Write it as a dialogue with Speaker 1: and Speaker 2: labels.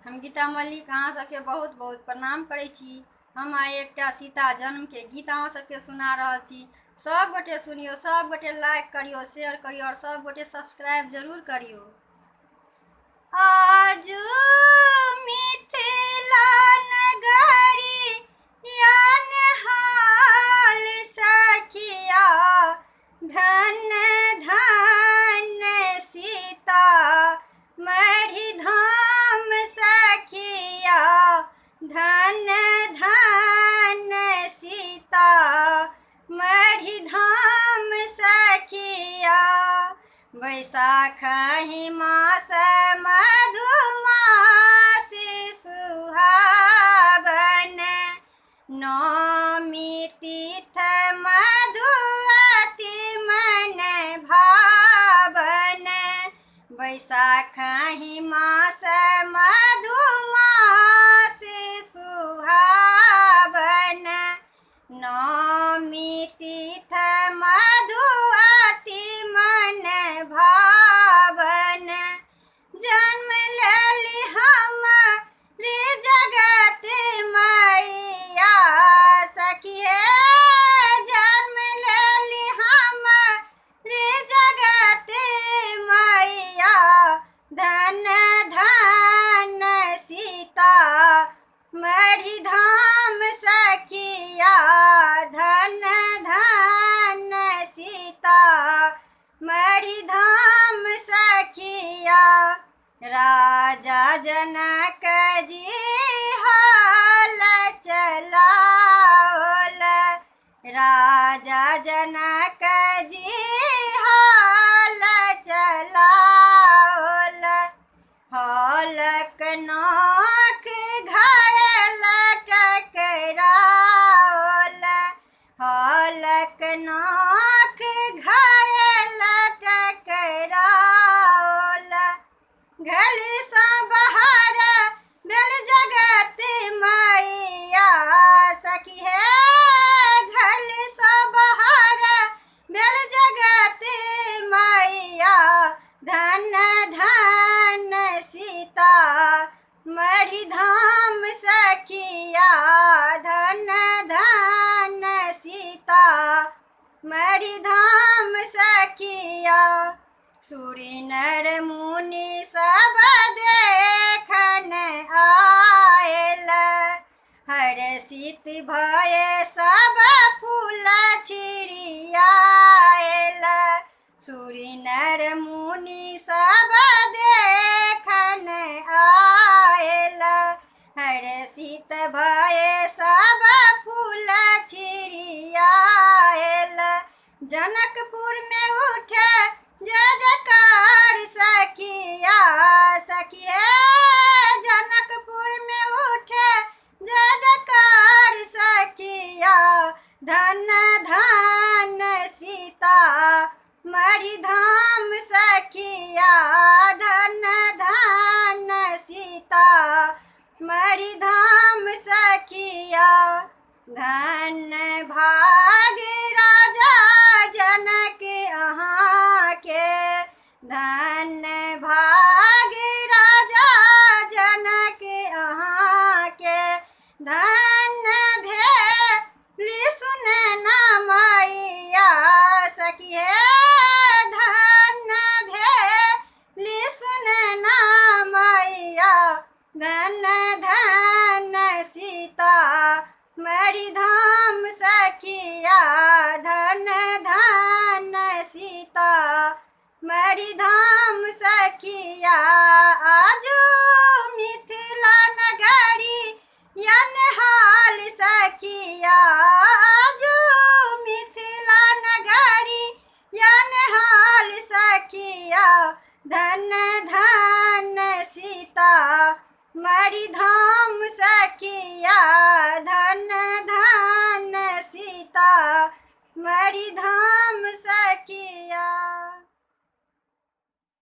Speaker 1: हम गीता मल्लिक अहाँ सबके बहुत बहुत प्रणाम करै छी। हम आइ एकटा सीता जन्म के गीत अहाँ सबके सुना रहल छी। सब गोटे सुनियो, सब गोटे लाइक करियो, शेयर करियो और सब गोटे सब्सक्राइब जरूर करियो। आजू मिथिला नगरी यान हाल सखिया, धन धन सीता मढ़ी धाम सखिया, धन धन सीता मढ़ी धाम सखिया। बैसाखहि मास मधुमासी सुहावन, नौमी तिथ मधुअति मन भावन। बैसाखहि मास मधुमासी सुहावन, नौमी तिथ मधुअति मन भावन। जन्म लेली हमरे जगत मैया सखी हे, जन्म लेली हमरे जगत मैया, धन धन सीता मढ़ी धाम सखिया, धन धन सीता मढ़ी धाम सखिया। राजा जनक जी हाल चलाओल, राजा जनक जी हाल चलाओल। हालक नोख घायल टकराओल, हालक नोख घायल टकराओल। घली सा बहार भेल जगत मैया सखी हे, घली सा बहार भेल जगत मैया, धन धन सीता मढ़ी धाम सखिया, धन धन सीता मढ़ी धाम सखिया। सूरि नर मुनि सब देखन आयल, हर्षित भय सब फूल छिड़ियायल। सूरि नर मुनि सब देखन आयल, हर्षित भय सब फूल छिड़ियायल। जनकपुर में उठे जय जयकार सखिया सखी हे, जनकपुर में उठे जय जयकार सखिया, धन धन सीता मढ़ी धाम सखिया, धन धन सीता मढ़ी धाम सखिया। धन भाग राजा जनक अहाँ के, धन भाग राजा जनक अहाँ के, धन भेली सुनैना मैया सखी हे, धन भेली सुनैना मैया, धन धन सीता मढ़ी धाम सखिया, धन धन सीता मढ़ी धाम सखिया। आजू मिथिला नगरी यान हाल सखिया, आजू मिथिला नगरी यान हाल सखिया, धन धन सीता मढ़ी धाम सखिया, धन धन सीता मढ़ी धाम सखिया।